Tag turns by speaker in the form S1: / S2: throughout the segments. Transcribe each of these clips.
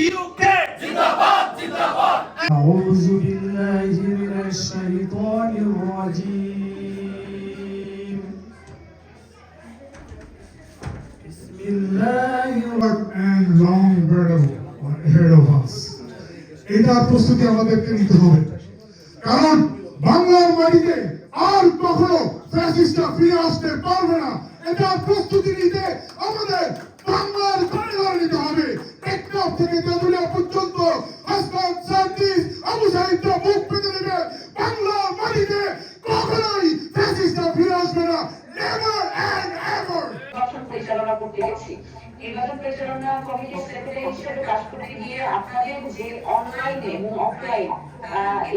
S1: UK জিন্দাবাদ জিন্দাবাদ
S2: আউযু বিল্লাহি মিনাশ শাইতানির রাজীম বিসমিল্লাহির
S3: and long battle ahead of us. এটা প্রস্তুতি আমাদেরকে নিতে হবে, কারণ বাংলার মাটিতে আর কখনো ফ্যাসিস্টরা ফিরে আসতে পারবে না। এটা প্রস্তুতি নিতে আমাদের বাংলার বাড়িঘর নিতে হবে। টেকনাফ থেকে তেঁতুলিয়া পর্যন্ত হাসনাত সার্জিস আবু সাঈদরা মুখ পেতে নেবে। বাংলার মাটিতে কখনোই ফ্যাসিস্টরা ফিরে আসবে না, নেভার এন্ড এভার।
S4: নির্বাচন পরিচালনা করতে গেছি। নির্বাচন পরিচালনা কমিটির সেক্রেটারি হিসেবে কাজ করতে গিয়ে আপনাদের যে অনলাইনে এবং অফলাইন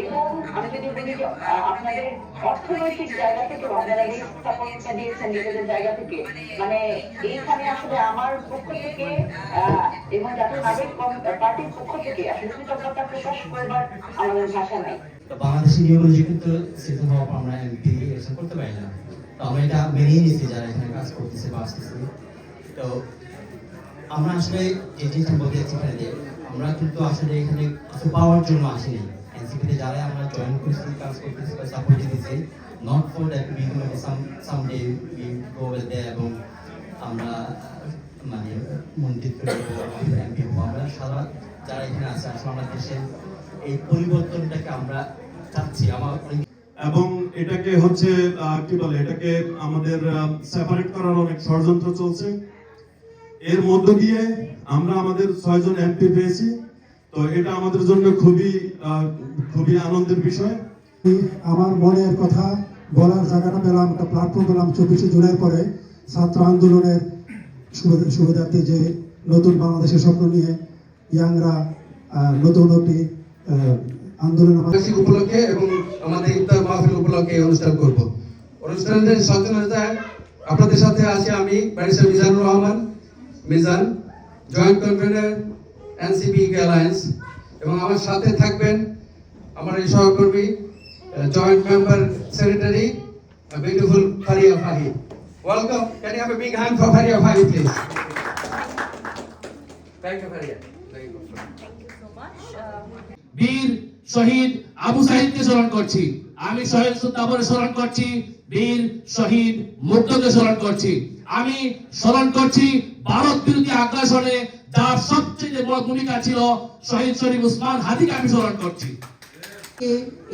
S4: এবং আমি যদি বলি আপনাদের অর্থনৈতিক জায়গা থেকে আপনারা এই স্থাপনটা দিয়েছেন নিজেদের জায়গা থেকে, মানে এইখানে আসলে আমার পক্ষ থেকে এবং জাতীয় নাগরিক পার্টির পক্ষ থেকে আসলে কৃতজ্ঞতা প্রকাশ করবার আমাদের ভাষা নাই।
S5: বাংলাদেশি নিয়ম অনুযায়ী কিন্তু সিটিজেন হওয়ার পর আমরা এমপি ইলেকশন করতে পারি না। তো আমরা এটা মেনেই নিয়েছি যারা এখানে কাজ করতেছে বা আসতেছে। তো আমরা আসলে যে জিনিসটা বলতে যাচ্ছি এখানে যে আমরা কিন্তু আসলে এখানে কিছু পাওয়ার জন্য আসিনি। এনসিপিতে যারা আমরা জয়েন করেছি, কাজ করতেছি বা সাপোর্ট দিতেছি, not for that we someday we go over there এবং আমরা মানে মন্ত্রী এমপি আমরা সারা যারা এখানে আছে আসলে আমরা দেশের এই পরিবর্তনটাকে আমরা চাচ্ছি।
S6: এবং এটাকে হচ্ছে কি বলে, এটাকে আমাদের সেপারেট করার অনেক ষড়যন্ত্র চলছে। এর মধ্য দিয়ে আমরা আমাদের 6 জন এমপি পেয়েছি। তো এটা আমাদের জন্য খুবই আনন্দের বিষয়।
S3: আমার মনের কথা বলার জায়গাটা পেলাম, একটা প্ল্যাটফর্ম পেলাম 24শে জুলাইয়ের পরে ছাত্র আন্দোলনের সুবিধার্থে যে নতুন বাংলাদেশের স্বপ্ন নিয়ে ইয়াংরা নতুন একটি আন্দোলন
S7: উপলক্ষে এবং আমাদের ইফতার মাহফিল উপলক্ষে অনুষ্ঠান করব। অনুষ্ঠানের সচেতনতায় আপনাদের সাথে আছি আমি barrister Mizanur Rahman Mizan, joint convener NCP alliance, এবং আমার সাথে থাকবেন আমার এই সহকর্মী joint member secretary beautiful Faria Fahi. Welcome, can you have a big hand for Faria Fahi please? Thank you Faria, thank you so much.
S1: বীর শহীদ আবু সাঈদকে স্মরণ করছি, আমি শহীদ সুতাবরে স্মরণ করছি, বীর শহীদ মুগ্ধকে স্মরণ করছি, আমি স্মরণ করছি ভারত বিরোধী আগ্রাসনে যার সবচেয়ে বড় ভূমিকা ছিল শহীদ শরীফ উসমান হাদিকে আমি স্মরণ করছি।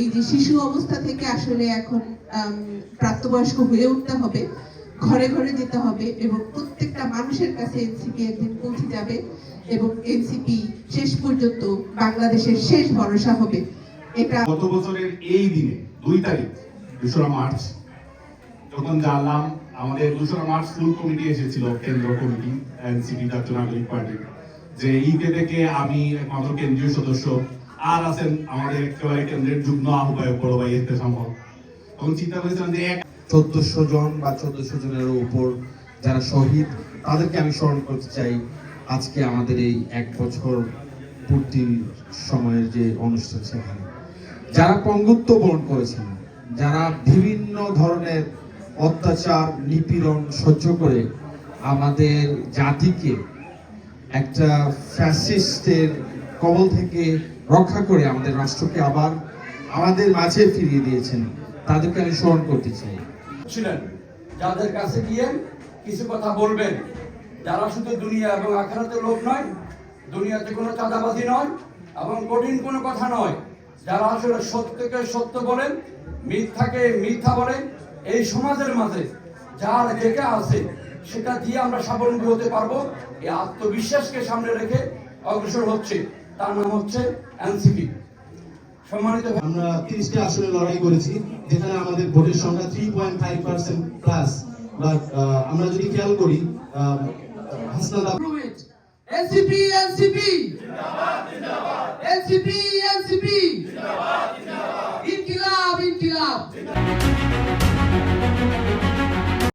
S8: এই যে শিশু অবস্থা থেকে আসলে এখন প্রাপ্তবয়স্ক হয়ে উঠতে হবে, ঘরে ঘরে যেতে হবে এবং প্রত্যেকটা মানুষের কাছে এনসিপি একদিন পৌঁছে যাবে এবং এনসিপি শেষ পর্যন্ত বাংলাদেশের শেষ ভরসা হবে। এটা
S9: গত বছরের এই দিনে 2 তারিখ 2রা মার্চ যখন জানলাম আমাদের 2রা মার্চ ফুল কমিটি এসেছিল, কেন্দ্র কমিটি এনসিপি জাতীয় নাগরিক পার্টি, যে ইউকে থেকে আমি একমাত্র কেন্দ্রীয় সদস্য, আর আছেন আমাদের একেবারে কেন্দ্রের যুগ্ম আহ্বায়ক বড় ভাই সম্ভব, তখন চিন্তা করেছিলাম যে
S10: 1400 জন বা 1400 জনের উপর যারা শহীদ তাদেরকে আমি স্মরণ করতে চাই আজকে আমাদের এই 1 বছর পূর্তি সময়ের যে অনুষ্ঠান সেখানে। যারা পঙ্গুত্ব বরণ করেছেন, যারা বিভিন্ন ধরনের অত্যাচার নিপীড়ন সহ্য করে আমাদের জাতিকে একটা ফ্যাসিস্টের কবল থেকে রক্ষা করে আমাদের রাষ্ট্রকে আবার আমাদের মাঝে ফিরিয়ে দিয়েছেন, তাদেরকে আমি স্মরণ করতে চাই।
S7: ছিলেন যাদের কাছে গিয়ে কিছু কথা বলবেন, যারা শুধু দুনিয়া এবং আখিরাতের লোক নয়, দুনিয়াতে কোনো চাঁদাবাজি নয় এবং কঠিন কোনো কথা নয়, যারা আসলে সত্যকে সত্য বলেন, মিথ্যাকে মিথ্যা বলেন, এই সমাজের মাঝে যার যেটা আছে সেটা দিয়ে আমরা স্বাবলম্বী হতে পারবো, এই আত্মবিশ্বাসকে সামনে রেখে অগ্রসর হচ্ছে, তার নাম হচ্ছে এনসিপি। সম্মানিত,
S10: আমরা 30টা আসনে লড়াই করেছি, যেখানে আমাদের ভোটের সংখ্যা 3.5% প্লাস। বাট আমরা যদি খেয়াল করি
S1: এনসিপি এনসিপি জিন্দাবাদ জিন্দাবাদ, এনসিপি এনসিপি জিন্দাবাদ জিন্দাবাদ, ইনকিলাব ইনকিলাব।